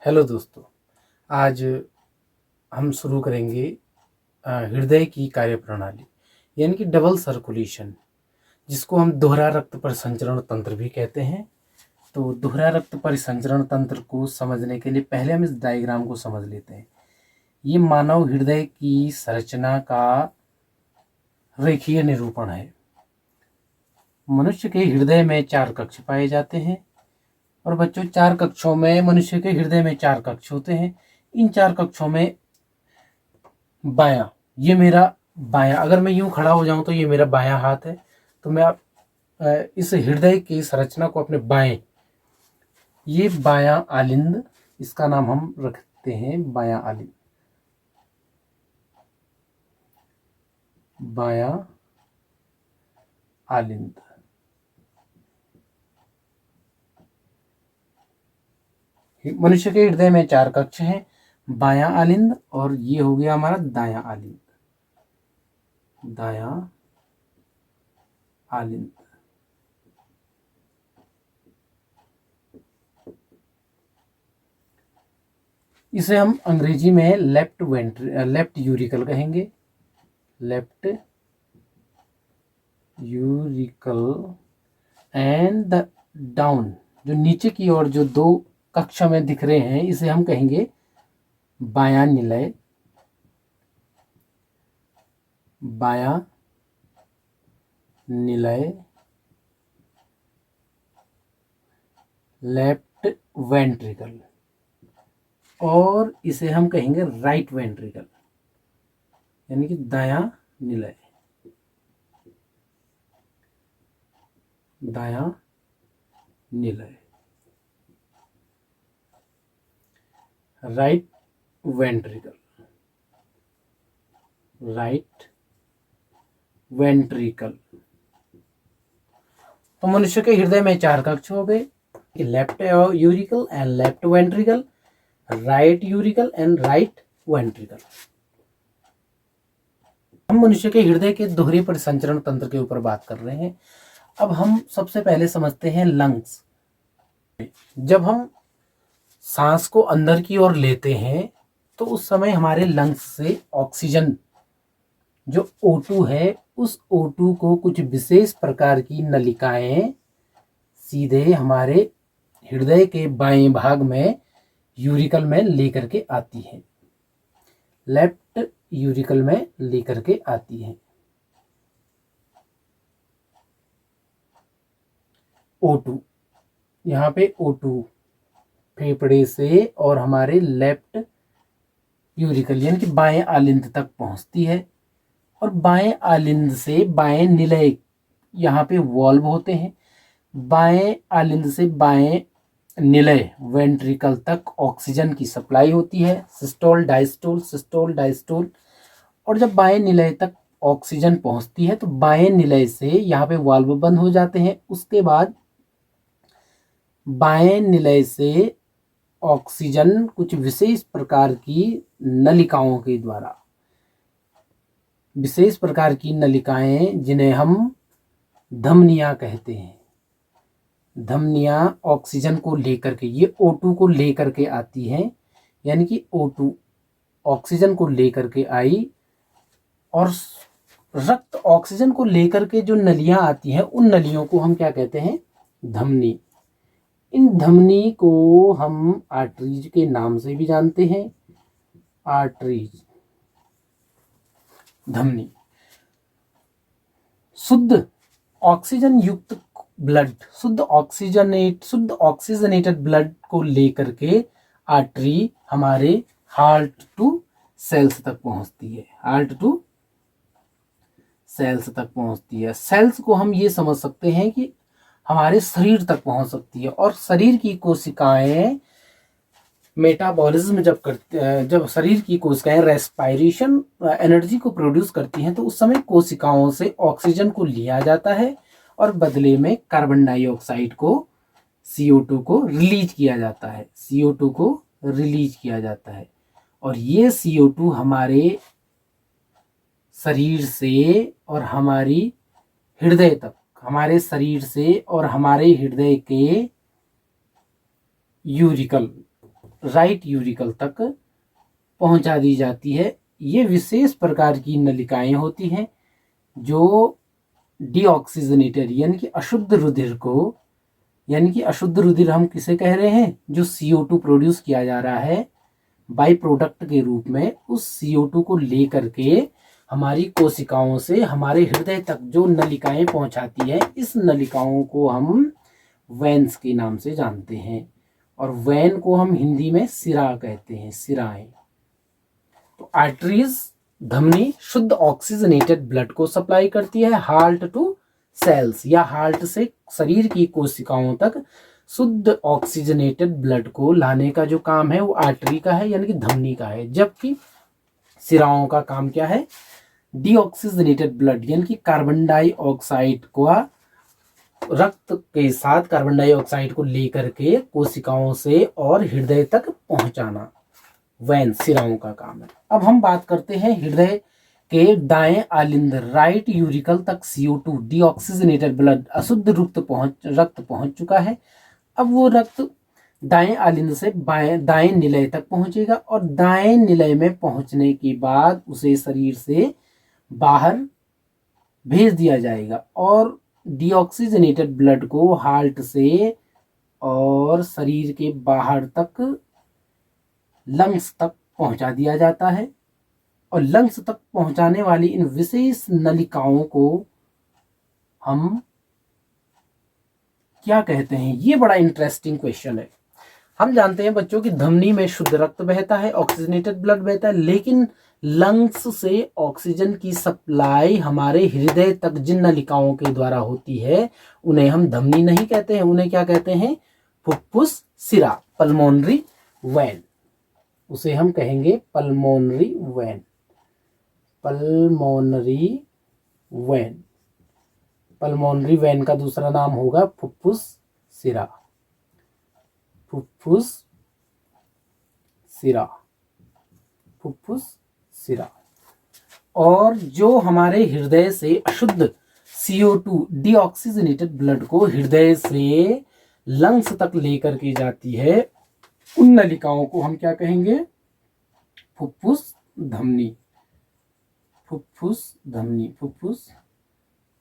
Hello दोस्तों, आज हम शुरू करेंगे हृदय की कार्यप्रणाली यानी कि डबल सर्कुलेशन, जिसको हम दोहरा रक्त परिसंचरण तंत्र भी कहते हैं। तो दोहरा रक्त परिसंचरण तंत्र को समझने के लिए पहले हम इस डायग्राम को समझ लेते हैं। ये मानव हृदय की संरचना का रेखीय निरूपण है। मनुष्य के हृदय में 4 कक्ष पाए जाते हैं और बच्चों, 4 कक्षों में मनुष्य के हृदय में 4 कक्ष होते हैं। इन 4 कक्षों में बायां, ये मेरा बायां, अगर मैं यूं खड़ा हो जाऊं तो ये मेरा बायां हाथ है। तो मैं इस हृदय की संरचना को अपने बाएं, ये बायां आलिंद, इसका नाम हम रखते हैं बायां आलिंद। बायां आलिंद, मनुष्य के हृदय में 4 कक्ष हैं, बायां आलिंद, और ये हो गया हमारा दायां आलिंद। दायां आलिंद, इसे हम अंग्रेजी में लेफ्ट यूरिकल कहेंगे। Left uracil and the down, जो नीचे की ओर जो 2 कक्ष में दिख रहे हैं, इसे हम कहेंगे बायां निलय। बायां निलय, लेफ्ट वेंट्रिकल, और इसे हम कहेंगे राइट वेंट्रिकल यानी कि दायां निलय। दायां निलय, राइट वेंट्रिकल, राइट वेंट्रिकल। तो मनुष्य के हृदय में 4 कक्ष हो गए, left uracil and left ventricle, right uracil and right ventricle. हम मनुष्य के हृदय के दोहरे परिसंचरण तंत्र के ऊपर बात कर रहे हैं। अब हम सबसे पहले समझते हैं लंग्स। जब हम सांस को अंदर की ओर लेते हैं तो उस समय हमारे लंग्स से ऑक्सीजन, जो O2 है, उस O2 को कुछ विशेष प्रकार की नलिकाएं सीधे हमारे हृदय के बाएं भाग में यूरिकल में लेकर के आती है। लेफ्ट यूरिकल में लेकर के आती है। O2, यहाँ पे O2 फेफड़े से और हमारे लेफ्ट यूरिकल यानी कि बाएं आलिंद तक पहुंचती है, और बाएं आलिंद से बाएं निलय, यहाँ पे वॉल्व होते हैं, बाएं आलिंद से बाएं निलय वेंट्रिकल तक ऑक्सीजन की सप्लाई होती है। Systole diastole, systole diastole. और जब बाएं निलय तक ऑक्सीजन पहुंचती है तो बाएं निलय से यहाँ पे वाल्व बंद हो जाते हैं। उसके बाद बाएं निलय से ऑक्सीजन कुछ विशेष प्रकार की नलिकाओं के द्वारा, विशेष प्रकार की नलिकाएं जिन्हें हम धमनियां कहते हैं, धमनियां ऑक्सीजन को लेकर के, ये O2 को लेकर के आती हैं, यानी कि O2 ऑक्सीजन को लेकर के आई, और रक्त ऑक्सीजन को लेकर के जो नलियां आती हैं, उन नलियों को हम क्या कहते हैं? धमनी। इन धमनी को हम आर्टरीज के नाम से भी जानते हैं। आर्टरीज, धमनी। शुद्ध ऑक्सीजन युक्त ब्लड, शुद्ध ऑक्सीजनेटेड ब्लड को लेकर के आर्टरी हमारे हार्ट टू सेल्स तक पहुंचती है। हार्ट टू सेल्स तक पहुंचती है। सेल्स को हम ये समझ सकते हैं कि हमारे शरीर तक पहुंच सकती है, और शरीर की कोशिकाएं मेटाबॉलिज्म जब शरीर की कोशिकाएं रेस्पायरेशन एनर्जी को प्रोड्यूस करती हैं, तो उस समय कोशिकाओं से ऑक्सीजन को लिया जाता है और बदले में कार्बन डाइऑक्साइड को, CO2 को रिलीज किया जाता है। CO2 को रिलीज किया जाता है, और ये CO2 हमारे शरीर से और हमारी हृदय तक, हमारे शरीर से और हमारे हृदय के यूरिकल राइट यूरिकल तक पहुंचा दी जाती है। ये विशेष प्रकार की नलिकाएं होती हैं जो डीऑक्सीजनेटेड यानी कि अशुद्ध रुधिर को, यानी कि अशुद्ध रुधिर हम किसे कह रहे हैं, जो CO2 प्रोड्यूस किया जा रहा है बाई प्रोडक्ट के रूप में, उस CO2 को लेकर के हमारी कोशिकाओं से हमारे हृदय तक जो नलिकाएं पहुंचाती है, इस नलिकाओं को हम वेन्स के नाम से जानते हैं। और वेन को हम हिंदी में सिरा कहते हैं, सिराएं। तो आर्टरीज, धमनी, शुद्ध ऑक्सीजनेटेड ब्लड को सप्लाई करती है हार्ट टू सेल्स, या हार्ट से शरीर की कोशिकाओं तक शुद्ध ऑक्सीजनेटेड ब्लड को लाने का जो काम है वो आर्टरी का है, यानी कि धमनी का है। जबकि सिराओं का काम क्या है, डीऑक्सीजनेटेड ब्लड यानी कि कार्बन डाइऑक्साइड को, रक्त के साथ कार्बन डाइऑक्साइड को लेकर के कोशिकाओं से और हृदय तक पहुंचाना, वैन सिराओं का काम है। अब हम बात करते हैं हृदय के दाएं आलिंद राइट यूरिकल तक CO2 डीऑक्सीजनेटेड ब्लड अशुद्ध रक्त पहुंच चुका है। अब वो रक्त दाएं आलिंद से दाएं निलय तक पहुंचेगा और दाएं निलय में पहुंचने के बाद उसे शरीर से बाहर भेज दिया जाएगा और डीऑक्सीजनेटेड ब्लड को हार्ट से और शरीर के बाहर तक लंग्स तक पहुंचा दिया जाता है। और लंग्स तक पहुंचाने वाली इन विशेष नलिकाओं को हम क्या कहते हैं, ये बड़ा इंटरेस्टिंग क्वेश्चन है। हम जानते हैं बच्चों की धमनी में शुद्ध रक्त बहता है, ऑक्सीजनेटेड ब्लड बहता है, लेकिन लंग्स से ऑक्सीजन की सप्लाई हमारे हृदय तक जिन नलिकाओं के द्वारा होती है उन्हें हम धमनी नहीं कहते हैं, उन्हें क्या कहते हैं, फुफ्फुस सिरा, पल्मोनरी वेन। उसे हम कहेंगे pulmonary vein, pulmonary vein. Pulmonary vein का दूसरा नाम होगा फुफ्फुस सिरा, फुफ्फुस सिरा, फुफ्फुस सिरा। और जो हमारे हृदय से अशुद्ध CO2 डीऑक्सीजनेटेड ब्लड को हृदय से लंग्स तक लेकर के जाती है, उन नलिकाओं को हम क्या कहेंगे, फुफ्फुस धमनी, फुफ्फुस धमनी, फुफ्फुस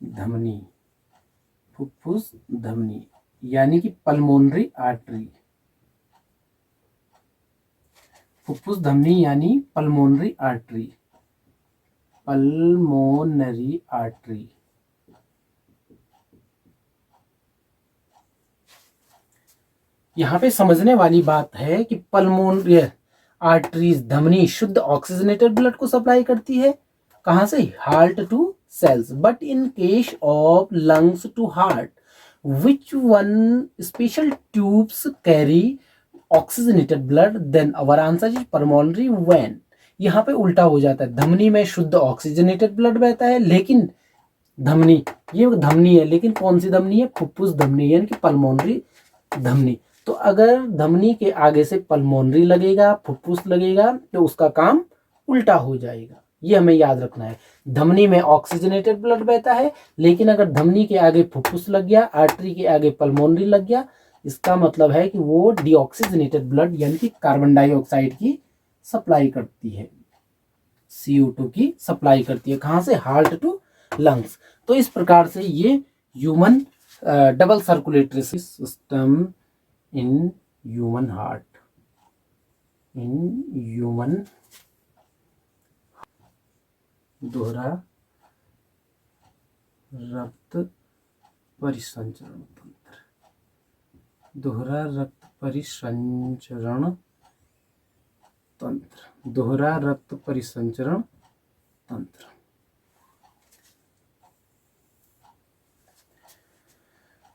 धमनी, फुफ्फुस धमनी, यानी कि पल्मोनरी आर्टरी, फुफ्फुस धमनी यानी पल्मोनरी आर्टरी, पल्मोनरी आर्टरी। यहां पे समझने वाली बात है कि पल्मोनरी आर्टरीज, धमनी शुद्ध ऑक्सीजनेटेड ब्लड को सप्लाई करती है, कहां से, heart to cells. But in case of lungs to heart, which one special tubes carry oxygenated blood, then our answer is pulmonary vein। यहाँ पे उल्टा हो जाता है, धमनी में शुद्ध ऑक्सीजनेटेड ब्लड बहता है, लेकिन धमनी, ये धमनी है लेकिन कौन सी धमनी है, फुफ्फुस धमनी यानी कि पल्मोनरी धमनी। तो अगर धमनी के आगे से पल्मोनरी लगेगा, फुफ्फुस लगेगा, तो उसका काम उल्टा हो जाएगा, ये हमें याद रखना है। धमनी में ऑक्सीजनेटेड ब्लड बहता है, लेकिन अगर धमनी के आगे फुफ्फुस लग गया, आर्टरी के आगे पल्मोनरी लग गया, इसका मतलब है कि वो डीऑक्सीजनेटेड ब्लड यानी कि कार्बन डाइऑक्साइड की सप्लाई करती है, CO2 की सप्लाई करती है, कहां से, हार्ट टू लंग्स। तो इस प्रकार से ये human double circulatory system in human heart, in human दोहरा रक्त परिसंचरण तंत्र, दोहरा रक्त परिसंचरण तंत्र, दोहरा रक्त परिसंचरण तंत्र।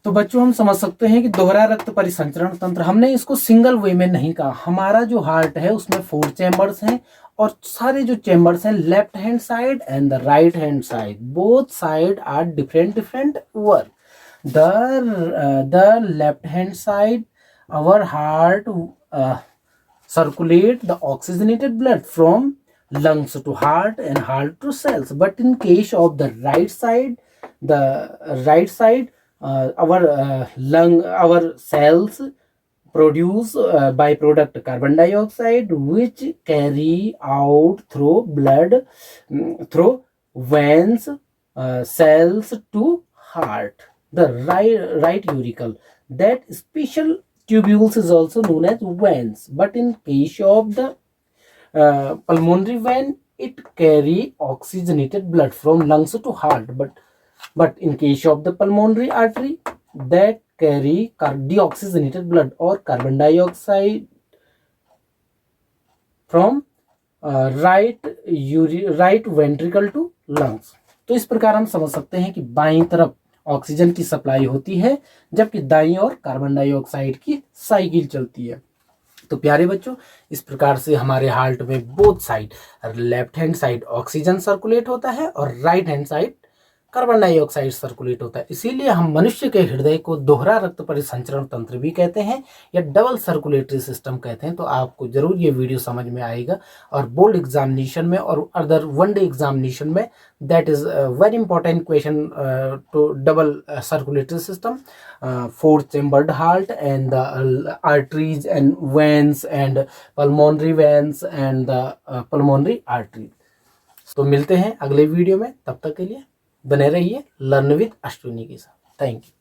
तो बच्चों हम समझ सकते हैं कि दोहरा रक्त परिसंचरण तंत्र, हमने इसको सिंगल वे में नहीं कहा। हमारा जो हार्ट है उसमें 4 चैम्बर्स हैं और सारे जो चैम्बर्स हैं left hand side and the right hand side, both side are different work. The left hand side our heart circulate the oxygenated blood from lungs to heart and heart to cells, but in case of the right side, our cells produce byproduct carbon dioxide which carry out through blood, through veins, cells to heart. The right auricle, that special tubules is also known as veins, but in case of the pulmonary vein, it carry oxygenated blood from lungs to heart, but in case of the pulmonary artery, that carry deoxygenated blood or carbon dioxide from right ventricle to lungs. तो इस प्रकार हम समझ सकते हैं कि बाईं तरफ ऑक्सीजन की सप्लाई होती है, जबकि दाईं ओर कार्बन डाइऑक्साइड की साइकिल चलती है। तो प्यारे बच्चों, इस प्रकार से हमारे हार्ट में both side, left hand side oxygen circulate होता है और right hand side carbon dioxide circulate होता है। इसीलिए हम मनुष्य के हृदय को दोहरा रक्त परिसंचरण तंत्र भी कहते हैं या डबल सर्कुलेटरी सिस्टम कहते हैं। तो आपको जरूर ये वीडियो समझ में आएगा, और बोर्ड एग्जामिनेशन में और अदर वन डे एग्जामिनेशन में that is very important question to double circulatory system, 4 chambered heart and the arteries and veins and pulmonary veins and the pulmonary artery. तो मिलते हैं अगले वीडियो में, तब तक के लिए बने रहिए लर्न विद अश्विनी के साथ। Thank you.